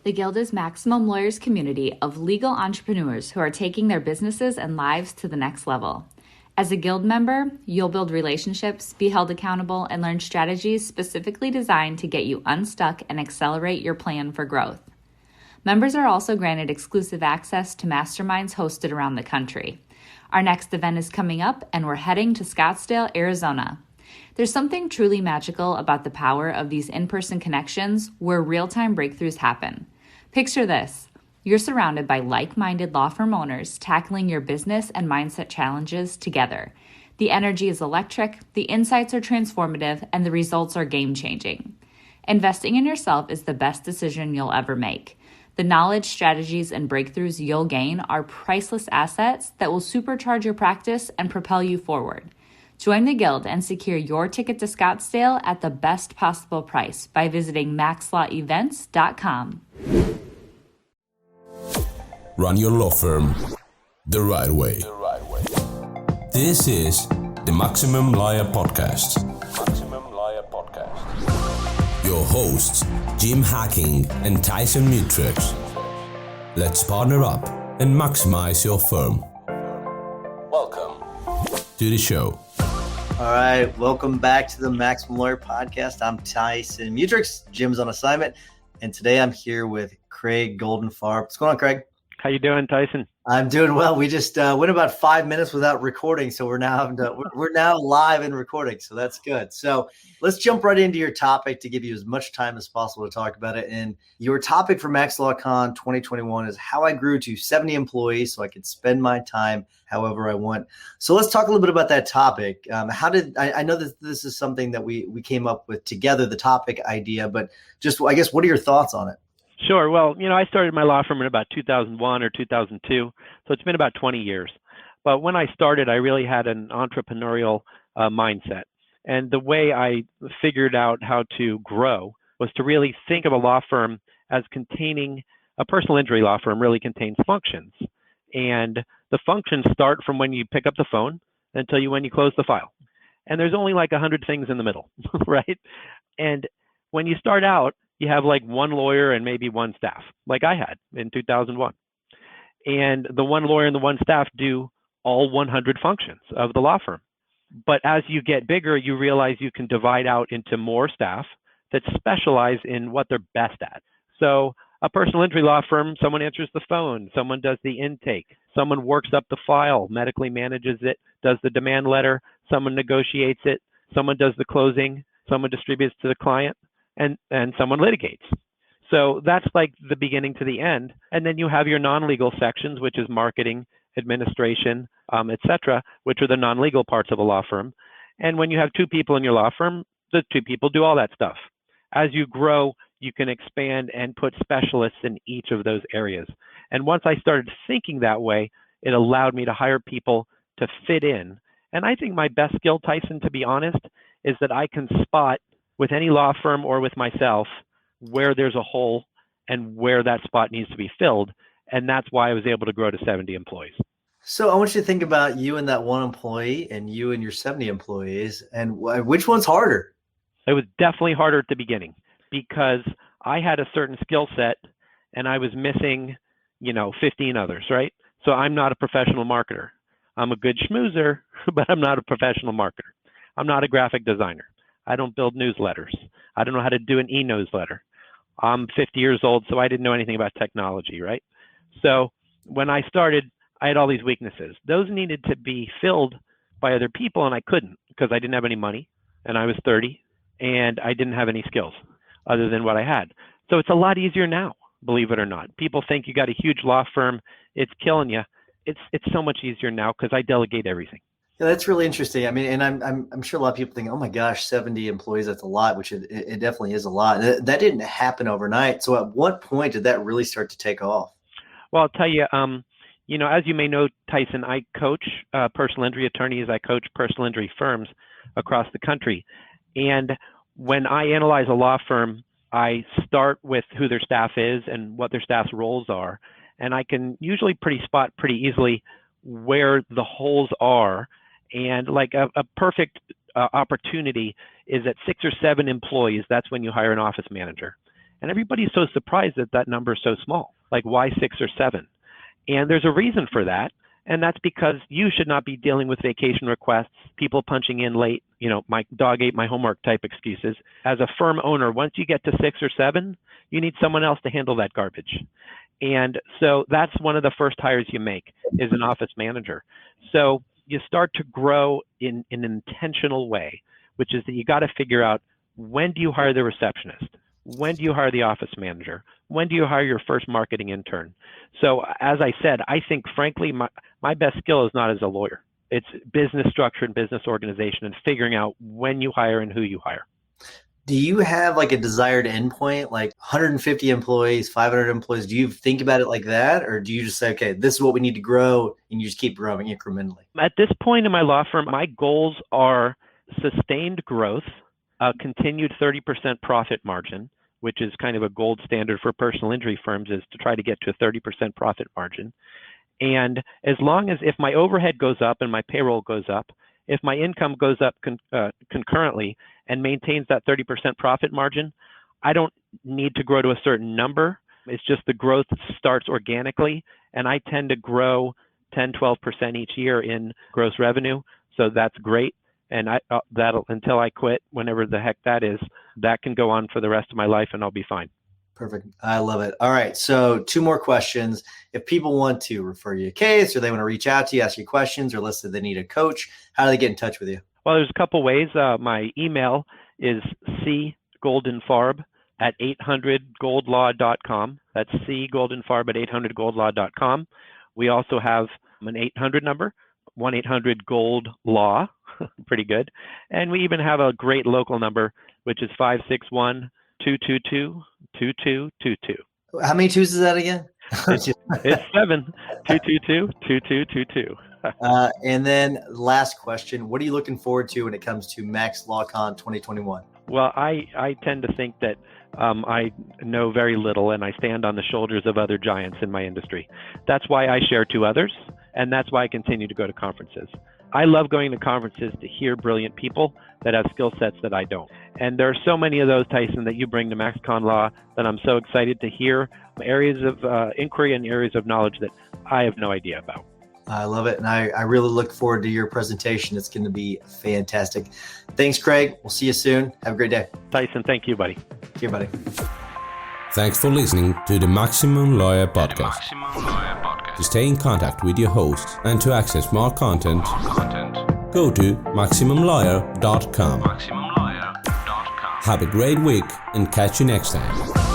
The Guild is Maximum Lawyers' community of legal entrepreneurs who are taking their businesses and lives to the next level. As a Guild member, you'll build relationships, be held accountable, and learn strategies specifically designed to get you unstuck and accelerate your plan for growth. Members are also granted exclusive access to masterminds hosted around the country. Our next event is coming up, and we're heading to Scottsdale, Arizona. There's something truly magical about the power of these in-person connections where real-time breakthroughs happen. Picture this. You're surrounded by like-minded law firm owners tackling your business and mindset challenges together. The energy is electric, the insights are transformative, and the results are game-changing. Investing in yourself is the best decision you'll ever make. The knowledge, strategies, and breakthroughs you'll gain are priceless assets that will supercharge your practice and propel you forward. Join the Guild and secure your ticket to Scottsdale at the best possible price by visiting MaxLawEvents.com. Run your law firm the right way. This is the Maximum Lawyer Podcast. Your hosts, Jim Hacking and Tyson Mutrux. Let's partner up and maximize your firm. Welcome to the show. All right, welcome back to the Maximum Lawyer Podcast. I'm Tyson Mutrux. Jim's on assignment, and today I'm here with Craig Goldenfarb. What's going on, Craig? How you doing, Tyson? I'm doing well. We just went about 5 minutes without recording, so we're now live and recording, so that's good. So let's jump right into your topic to give you as much time as possible to talk about it. And your topic for MaxLawCon 2021 is how I grew to 70 employees so I could spend my time however I want. So let's talk a little bit about that topic. I know that this is something that we came up with together, the topic idea, but just, I guess, what are your thoughts on it? Sure. Well, I started my law firm in about 2001 or 2002, so it's been about 20 years. But when I started, I really had an entrepreneurial mindset. And the way I figured out how to grow was to really think of a law firm as containing a personal injury law firm really contains functions. And the functions start from when you pick up the phone until when you close the file. And there's only like 100 things in the middle, right? And when you start out, you have like one lawyer and maybe one staff, like I had in 2001. And the one lawyer and the one staff do all 100 functions of the law firm. But as you get bigger, you realize you can divide out into more staff that specialize in what they're best at. So a personal injury law firm, someone answers the phone, someone does the intake, someone works up the file, medically manages it, does the demand letter, someone negotiates it, someone does the closing, someone distributes to the client, and someone litigates. So that's like the beginning to the end. And then you have your non-legal sections, which is marketing, administration, et cetera, which are the non-legal parts of a law firm. And when you have two people in your law firm, the two people do all that stuff. As you grow, you can expand and put specialists in each of those areas. And once I started thinking that way, it allowed me to hire people to fit in. And I think my best skill, Tyson, to be honest, is that I can spot with any law firm or with myself where there's a hole and where that spot needs to be filled. And that's why I was able to grow to 70 employees. So I want you to think about you and that one employee and you and your 70 employees, and which one's harder? It was definitely harder at the beginning because I had a certain skill set and I was missing, 15 others, right? So I'm not a professional marketer. I'm a good schmoozer, but I'm not a professional marketer. I'm not a graphic designer. I don't build newsletters. I don't know how to do an e-newsletter. I'm 50 years old, so I didn't know anything about technology, right? So when I started, I had all these weaknesses. Those needed to be filled by other people, and I couldn't because I didn't have any money, and I was 30, and I didn't have any skills other than what I had. So it's a lot easier now, believe it or not. People think you got a huge law firm, it's killing you. It's so much easier now because I delegate everything. Yeah, that's really interesting. I mean, and I'm sure a lot of people think, oh my gosh, 70 employees, that's a lot, which it definitely is a lot. That didn't happen overnight. So at what point did that really start to take off? Well, I'll tell you, as you may know, Tyson, I coach personal injury attorneys. I coach personal injury firms across the country. And when I analyze a law firm, I start with who their staff is and what their staff's roles are. And I can usually spot pretty easily where the holes are. And like a perfect opportunity is at 6 or 7 employees. That's when you hire an office manager. And everybody's so surprised that that number is so small. Like, why 6 or 7? And there's a reason for that. And that's because you should not be dealing with vacation requests, people punching in late, my dog ate my homework type excuses. As a firm owner, once you get to 6 or 7, you need someone else to handle that garbage. And so that's one of the first hires you make is an office manager. So you start to grow in an intentional way, which is that you got to figure out, when do you hire the receptionist? When do you hire the office manager? When do you hire your first marketing intern? So as I said, I think, frankly, my best skill is not as a lawyer. It's business structure and business organization and figuring out when you hire and who you hire. Do you have like a desired endpoint, like 150 employees, 500 employees? Do you think about it like that? Or do you just say, okay, this is what we need to grow, and you just keep growing incrementally? At this point in my law firm, my goals are sustained growth, a continued 30% profit margin, which is kind of a gold standard for personal injury firms, is to try to get to a 30% profit margin. And as long as, if my overhead goes up and my payroll goes up, if my income goes up concurrently and maintains that 30% profit margin, I don't need to grow to a certain number. It's just the growth starts organically, and I tend to grow 10, 12% each year in gross revenue. So that's great. And that'll, until I quit, whenever the heck that is, that can go on for the rest of my life and I'll be fine. Perfect. I love it. All right. So 2 more questions. If people want to refer you a case, or they want to reach out to you, ask you questions, or listen, they need a coach, how do they get in touch with you? Well, there's a couple ways. My email is cgoldenfarb@800goldlaw.com. That's cgoldenfarb@800goldlaw.com. We also have an 800 number, 1-800-GOLD-LAW. Pretty good. And we even have a great local number, which is 561-222-2222. How many twos is that again? It's 7-222-2222. And then last question, what are you looking forward to when it comes to MaxLawCon 2021? Well, I tend to think that I know very little, and I stand on the shoulders of other giants in my industry. That's why I share to others, and that's why I continue to go to conferences. I love going to conferences to hear brilliant people that have skill sets that I don't. And there are so many of those, Tyson, that you bring to MaxCon Law that I'm so excited to hear areas of inquiry and areas of knowledge that I have no idea about. I love it. And I really look forward to your presentation. It's going to be fantastic. Thanks, Craig. We'll see you soon. Have a great day. Tyson, thank you, buddy. See you, buddy. Thanks for listening to the Maximum Lawyer Podcast. To stay in contact with your host and to access more content, go to MaximumLawyer.com. Have a great week and catch you next time.